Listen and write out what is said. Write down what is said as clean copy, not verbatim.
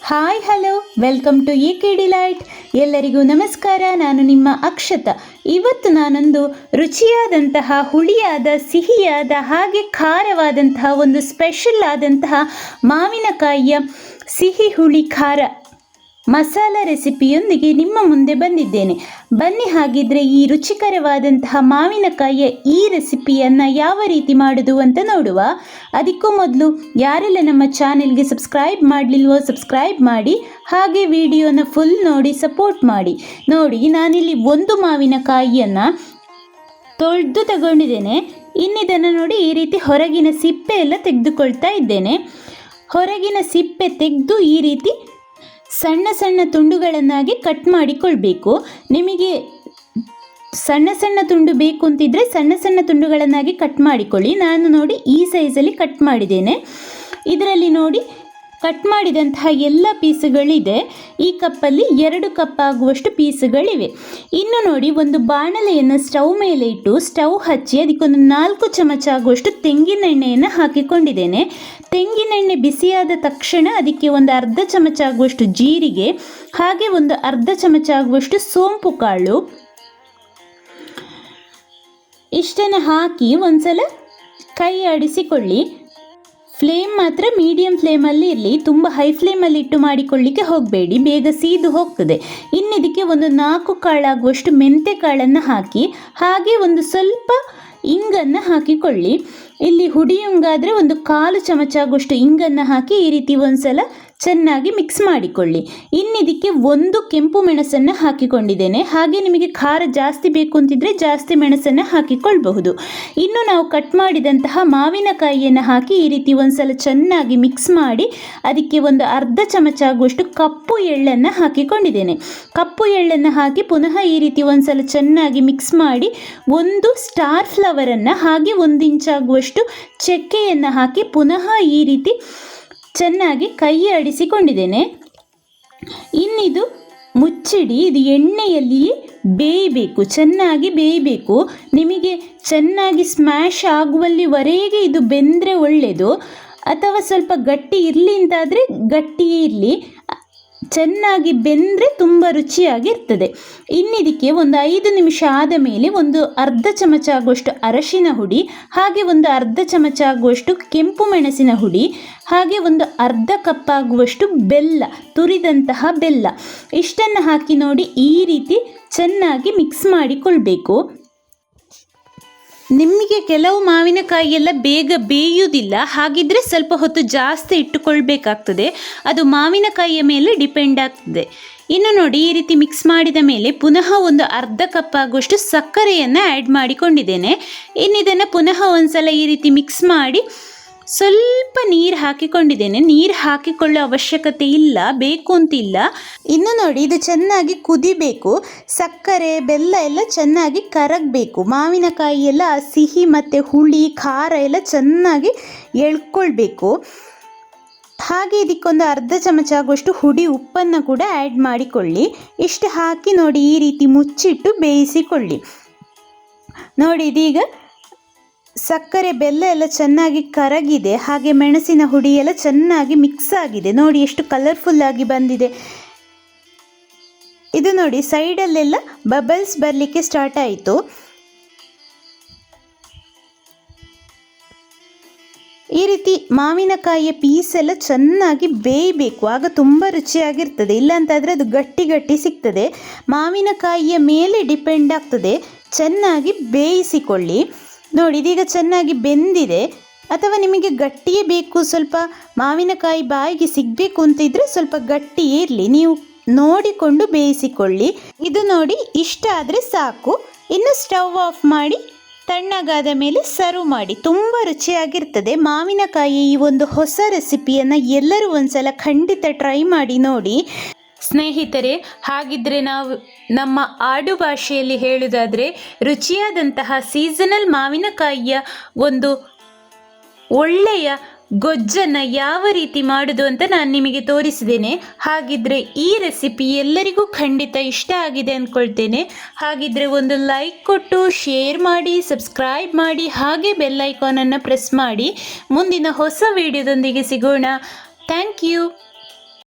Hi hello welcome to A K. Delight. ಎಲ್ಲರಿಗೂ ನಮಸ್ಕಾರ. ನಾನು ನಿಮ್ಮ ಅಕ್ಷತಾ. ಇವತ್ತು ನಾನೊಂದು ರುಚಿಯಾದಂತಹ ಹುಳಿಯಾದ ಸಿಹಿಯಾದ ಹಾಗೆ ಖಾರವಾದಂತಹ ಒಂದು ಸ್ಪೆಷಲ್ ಆದಂತಹ ಮಾವಿನಕಾಯಿಯ ಸಿಹಿ ಹುಳಿ ಖಾರ ಮಸಾಲ ರೆಸಿಪಿಯೊಂದಿಗೆ ನಿಮ್ಮ ಮುಂದೆ ಬಂದಿದ್ದೇನೆ. ಬನ್ನಿ ಹಾಗಿದ್ರೆ ಈ ರುಚಿಕರವಾದಂತಹ ಮಾವಿನಕಾಯಿಯ ಈ ರೆಸಿಪಿಯನ್ನು ಯಾವ ರೀತಿ ಮಾಡೋದು ಅಂತ ನೋಡುವ. ಅದಕ್ಕೂ ಮೊದಲು ಯಾರೆಲ್ಲ ನಮ್ಮ ಚಾನೆಲ್ಗೆ ಸಬ್ಸ್ಕ್ರೈಬ್ ಮಾಡಲಿಲ್ವೋ ಸಬ್ಸ್ಕ್ರೈಬ್ ಮಾಡಿ, ಹಾಗೆ ವಿಡಿಯೋನ ಫುಲ್ ನೋಡಿ ಸಪೋರ್ಟ್ ಮಾಡಿ. ನೋಡಿ, ನಾನಿಲ್ಲಿ ಒಂದು ಮಾವಿನಕಾಯಿಯನ್ನು ತೊಳೆದು ತಗೊಂಡಿದ್ದೇನೆ. ಇನ್ನಿದನ್ನು ನೋಡಿ ಈ ರೀತಿ ಹೊರಗಿನ ಸಿಪ್ಪೆ ಎಲ್ಲ ತೆಗೆದುಕೊಳ್ತಾ ಇದ್ದೇನೆ. ಹೊರಗಿನ ಸಿಪ್ಪೆ ತೆಗೆದು ಈ ರೀತಿ ಸಣ್ಣ ಸಣ್ಣ ತುಂಡುಗಳನ್ನಾಗಿ ಕಟ್ ಮಾಡಿಕೊಳ್ಬೇಕು. ನಿಮಗೆ ಸಣ್ಣ ಸಣ್ಣ ತುಂಡು ಬೇಕು ಅಂತಿದ್ರೆ ಸಣ್ಣ ಸಣ್ಣ ತುಂಡುಗಳನ್ನಾಗಿ ಕಟ್ ಮಾಡಿಕೊಳ್ಳಿ. ನಾನು ನೋಡಿ ಈ ಸೈಜಲ್ಲಿ ಕಟ್ ಮಾಡಿದ್ದೇನೆ. ಇದರಲ್ಲಿ ನೋಡಿ ಕಟ್ ಮಾಡಿದಂತಹ ಎಲ್ಲ ಪೀಸುಗಳಿದೆ. ಈ ಕಪ್ಪಲ್ಲಿ 2 ಕಪ್ ಆಗುವಷ್ಟು ಪೀಸುಗಳಿವೆ. ಇನ್ನು ನೋಡಿ, ಒಂದು ಬಾಣಲೆಯನ್ನು ಸ್ಟವ್ ಮೇಲೆ ಇಟ್ಟು ಸ್ಟವ್ ಹಚ್ಚಿ ಅದಕ್ಕೊಂದು 4 ಚಮಚ ಆಗುವಷ್ಟು ತೆಂಗಿನೆಣ್ಣೆಯನ್ನು ಹಾಕಿಕೊಂಡಿದ್ದೇನೆ. ತೆಂಗಿನೆಣ್ಣೆ ಬಿಸಿಯಾದ ತಕ್ಷಣ ಅದಕ್ಕೆ ಒಂದು ಅರ್ಧ ಚಮಚ ಆಗುವಷ್ಟು ಜೀರಿಗೆ, ಹಾಗೆ ಒಂದು ಅರ್ಧ ಚಮಚ ಆಗುವಷ್ಟು ಸೋಂಪು ಕಾಳು ಇಷ್ಟನ್ನು ಹಾಕಿ ಒಂದ್ಸಲ ಕೈ ಆಡಿಸಿಕೊಳ್ಳಿ. ಫ್ಲೇಮ್ ಮಾತ್ರ ಮೀಡಿಯಂ ಫ್ಲೇಮಲ್ಲಿ ಇರಲಿ, ತುಂಬ ಹೈ ಫ್ಲೇಮಲ್ಲಿ ಇಟ್ಟು ಮಾಡಿಕೊಳ್ಳಿಕ್ಕೆ ಹೋಗಬೇಡಿ, ಬೇಗ ಸೀದು ಹೋಗ್ತದೆ. ಇನ್ನು ಇದಕ್ಕೆ ಒಂದು 4 ಕಾಳಾಗುವಷ್ಟು ಮೆಂತೆ ಕಾಳನ್ನು ಹಾಕಿ, ಹಾಗೆ ಒಂದು ಸ್ವಲ್ಪ ಇಂಗನ್ನು ಹಾಕಿಕೊಳ್ಳಿ. ಇಲ್ಲಿ ಹುಡಿ ಇಂಗಾದರೆ ಒಂದು 1/4 ಚಮಚ ಆಗುವಷ್ಟು ಇಂಗನ್ನು ಹಾಕಿ ಈ ರೀತಿ ಒಂದ್ಸಲ ಚೆನ್ನಾಗಿ ಮಿಕ್ಸ್ ಮಾಡಿಕೊಳ್ಳಿ. ಇನ್ನಿದಕ್ಕೆ ಒಂದು ಕೆಂಪು ಮೆಣಸನ್ನು ಹಾಕಿಕೊಂಡಿದ್ದೇನೆ. ಹಾಗೆ ನಿಮಗೆ ಖಾರ ಜಾಸ್ತಿ ಬೇಕು ಅಂತಿದ್ರೆ ಜಾಸ್ತಿ ಮೆಣಸನ್ನು ಹಾಕಿಕೊಳ್ಬಹುದು. ಇನ್ನು ನಾವು ಕಟ್ ಮಾಡಿದಂತಹ ಮಾವಿನಕಾಯಿಯನ್ನು ಹಾಕಿ ಈ ರೀತಿ ಒಂದ್ಸಲ ಚೆನ್ನಾಗಿ ಮಿಕ್ಸ್ ಮಾಡಿ ಅದಕ್ಕೆ ಒಂದು ಅರ್ಧ ಚಮಚ ಆಗುವಷ್ಟು ಕಪ್ಪು ಎಳ್ಳನ್ನು ಹಾಕಿಕೊಂಡಿದ್ದೇನೆ. ಕಪ್ಪು ಎಳ್ಳನ್ನು ಹಾಕಿ ಪುನಃ ಈ ರೀತಿ ಒಂದ್ಸಲ ಚೆನ್ನಾಗಿ ಮಿಕ್ಸ್ ಮಾಡಿ ಒಂದು ಸ್ಟಾರ್ ಫ್ಲವರನ್ನು ಹಾಗೆ 1 ಇಂಚ್ ಆಗುವಷ್ಟು ಚಕ್ಕೆಯನ್ನು ಹಾಕಿ ಪುನಃ ಈ ರೀತಿ ಚೆನ್ನಾಗಿ ಕೈ ಆಡಿಸಿಕೊಂಡಿದ್ದೇನೆ. ಇನ್ನಿದು ಮುಚ್ಚಿಡಿ, ಇದು ಎಣ್ಣೆಯಲ್ಲಿಯೇ ಬೇಯಬೇಕು, ಚೆನ್ನಾಗಿ ಬೇಯಬೇಕು. ನಿಮಗೆ ಚೆನ್ನಾಗಿ ಸ್ಮ್ಯಾಶ್ ಆಗುವಲ್ಲಿವರೆಗೆ ಇದು ಬೆಂದರೆ ಒಳ್ಳೆಯದು. ಅಥವಾ ಸ್ವಲ್ಪ ಗಟ್ಟಿ ಇರಲಿ ಅಂತಾದರೆ ಗಟ್ಟಿಯೇ ಇರಲಿ, ಚೆನ್ನಾಗಿ ಬೆಂದರೆ ತುಂಬ ರುಚಿಯಾಗಿರ್ತದೆ. ಇನ್ನಿದಕ್ಕೆ ಒಂದು 5 ನಿಮಿಷ ಆದ ಮೇಲೆ ಒಂದು ಅರ್ಧ ಚಮಚ ಆಗುವಷ್ಟು ಅರಶಿನ ಹುಡಿ, ಹಾಗೆ ಒಂದು ಅರ್ಧ ಚಮಚ ಆಗುವಷ್ಟು ಕೆಂಪು ಮೆಣಸಿನ ಹುಡಿ, ಹಾಗೆ ಒಂದು ಅರ್ಧ ಕಪ್ ಆಗುವಷ್ಟು ಬೆಲ್ಲ, ತುರಿದಂತಹ ಬೆಲ್ಲ ಇಷ್ಟನ್ನು ಹಾಕಿ ನೋಡಿ ಈ ರೀತಿ ಚೆನ್ನಾಗಿ ಮಿಕ್ಸ್ ಮಾಡಿಕೊಳ್ಬೇಕು. ನಿಮಗೆ ಕೆಲವು ಮಾವಿನಕಾಯಿ ಎಲ್ಲ ಬೇಗ ಬೇಯುವುದಿಲ್ಲ, ಹಾಗಿದ್ರೆ ಸ್ವಲ್ಪ ಹೊತ್ತು ಜಾಸ್ತಿ ಇಟ್ಟುಕೊಳ್ಬೇಕಾಗ್ತದೆ. ಅದು ಮಾವಿನಕಾಯಿಯ ಮೇಲೆ ಡಿಪೆಂಡ್ ಆಗ್ತದೆ. ಇನ್ನು ನೋಡಿ, ಈ ರೀತಿ ಮಿಕ್ಸ್ ಮಾಡಿದ ಮೇಲೆ ಪುನಃ ಒಂದು ಅರ್ಧ ಕಪ್ ಆಗುವಷ್ಟು ಸಕ್ಕರೆಯನ್ನು ಆ್ಯಡ್ ಮಾಡಿಕೊಂಡಿದ್ದೇನೆ. ಇನ್ನಿದನ್ನು ಪುನಃ ಒಂದ್ಸಲ ಈ ರೀತಿ ಮಿಕ್ಸ್ ಮಾಡಿ ಸ್ವಲ್ಪ ನೀರು ಹಾಕಿಕೊಂಡಿದ್ದೇನೆ. ನೀರು ಹಾಕಿಕೊಳ್ಳೋ ಅವಶ್ಯಕತೆ ಇಲ್ಲ, ಬೇಕು ಅಂತಿಲ್ಲ. ಇನ್ನು ನೋಡಿ, ಇದು ಚೆನ್ನಾಗಿ ಕುದಿಬೇಕು. ಸಕ್ಕರೆ ಬೆಲ್ಲ ಎಲ್ಲ ಚೆನ್ನಾಗಿ ಕರಗಬೇಕು. ಮಾವಿನಕಾಯಿ ಎಲ್ಲ ಸಿಹಿ ಮತ್ತು ಹುಳಿ ಖಾರ ಎಲ್ಲ ಚೆನ್ನಾಗಿ ಎಳ್ಕೊಳ್ಬೇಕು. ಹಾಗೆ ಇದಕ್ಕೊಂದು ಅರ್ಧ ಚಮಚ ಆಗುವಷ್ಟು ಹುಡಿ ಉಪ್ಪನ್ನು ಕೂಡ ಆ್ಯಡ್ ಮಾಡಿಕೊಳ್ಳಿ. ಇಷ್ಟು ಹಾಕಿ ನೋಡಿ ಈ ರೀತಿ ಮುಚ್ಚಿಟ್ಟು ಬೇಯಿಸಿಕೊಳ್ಳಿ. ನೋಡಿ, ಇದೀಗ ಸಕ್ಕರೆ ಬೆಲ್ಲ ಎಲ್ಲ ಚೆನ್ನಾಗಿ ಕರಗಿದೆ, ಹಾಗೆ ಮೆಣಸಿನ ಹುಡಿ ಎಲ್ಲ ಚೆನ್ನಾಗಿ ಮಿಕ್ಸ್ ಆಗಿದೆ. ನೋಡಿ ಎಷ್ಟು ಕಲರ್ಫುಲ್ ಆಗಿ ಬಂದಿದೆ. ಇದು ನೋಡಿ, ಸೈಡಲ್ಲೆಲ್ಲ ಬಬಲ್ಸ್ ಬರಲಿಕ್ಕೆ ಸ್ಟಾರ್ಟ್ ಆಯಿತು. ಈ ರೀತಿ ಮಾವಿನಕಾಯಿಯ ಪೀಸ್ ಎಲ್ಲ ಚೆನ್ನಾಗಿ ಬೇಯಬೇಕು, ಆಗ ತುಂಬ ರುಚಿಯಾಗಿರ್ತದೆ. ಇಲ್ಲಾಂತಾದರೆ ಅದು ಗಟ್ಟಿ ಗಟ್ಟಿ ಸಿಗ್ತದೆ. ಮಾವಿನಕಾಯಿಯ ಮೇಲೆ ಡಿಪೆಂಡ್ ಆಗ್ತದೆ. ಚೆನ್ನಾಗಿ ಬೇಯಿಸಿಕೊಳ್ಳಿ. ನೋಡಿ, ಇದೀಗ ಚೆನ್ನಾಗಿ ಬೆಂದಿದೆ. ಅಥವಾ ನಿಮಗೆ ಗಟ್ಟಿಯೇ ಬೇಕು, ಸ್ವಲ್ಪ ಮಾವಿನಕಾಯಿ ಬಾಯಿಗೆ ಸಿಗಬೇಕು ಅಂತಿದ್ರೆ ಸ್ವಲ್ಪ ಗಟ್ಟಿಯೇ ಇರಲಿ, ನೀವು ನೋಡಿಕೊಂಡು ಬೇಯಿಸಿಕೊಳ್ಳಿ. ಇದು ನೋಡಿ, ಇಷ್ಟ ಆದರೆ ಸಾಕು. ಇನ್ನು ಸ್ಟವ್ ಆಫ್ ಮಾಡಿ ತಣ್ಣಗಾದ ಮೇಲೆ ಸರ್ವ್ ಮಾಡಿ. ತುಂಬ ರುಚಿಯಾಗಿರ್ತದೆ. ಮಾವಿನಕಾಯಿ ಈ ಒಂದು ಹೊಸ ರೆಸಿಪಿಯನ್ನು ಎಲ್ಲರೂ ಒಂದ್ಸಲ ಖಂಡಿತ ಟ್ರೈ ಮಾಡಿ ನೋಡಿ. ಸ್ನೇಹಿತರೆ, ಹಾಗಿದ್ರೆ ನಾವು ನಮ್ಮ ಆಡು ಭಾಷೆಯಲ್ಲಿ ಹೇಳುವುದಾದರೆ ರುಚಿಯಾದಂತಹ ಸೀಸನಲ್ ಮಾವಿನಕಾಯಿಯ ಒಂದು ಒಳ್ಳೆಯ ಗೊಜ್ಜನ್ನು ಯಾವ ರೀತಿ ಮಾಡೋದು ಅಂತ ನಾನು ನಿಮಗೆ ತೋರಿಸಿದ್ದೇನೆ. ಹಾಗಿದ್ರೆ ಈ ರೆಸಿಪಿ ಎಲ್ಲರಿಗೂ ಖಂಡಿತ ಇಷ್ಟ ಆಗಿದೆ ಅಂದ್ಕೊಳ್ತೇನೆ. ಹಾಗಿದ್ರೆ ಒಂದು ಲೈಕ್ ಕೊಟ್ಟು ಶೇರ್ ಮಾಡಿ, ಸಬ್ಸ್ಕ್ರೈಬ್ ಮಾಡಿ, ಹಾಗೆ ಬೆಲ್ ಐಕಾನನ್ನು ಪ್ರೆಸ್ ಮಾಡಿ. ಮುಂದಿನ ಹೊಸ ವಿಡಿಯೋದೊಂದಿಗೆ ಸಿಗೋಣ. Thank you.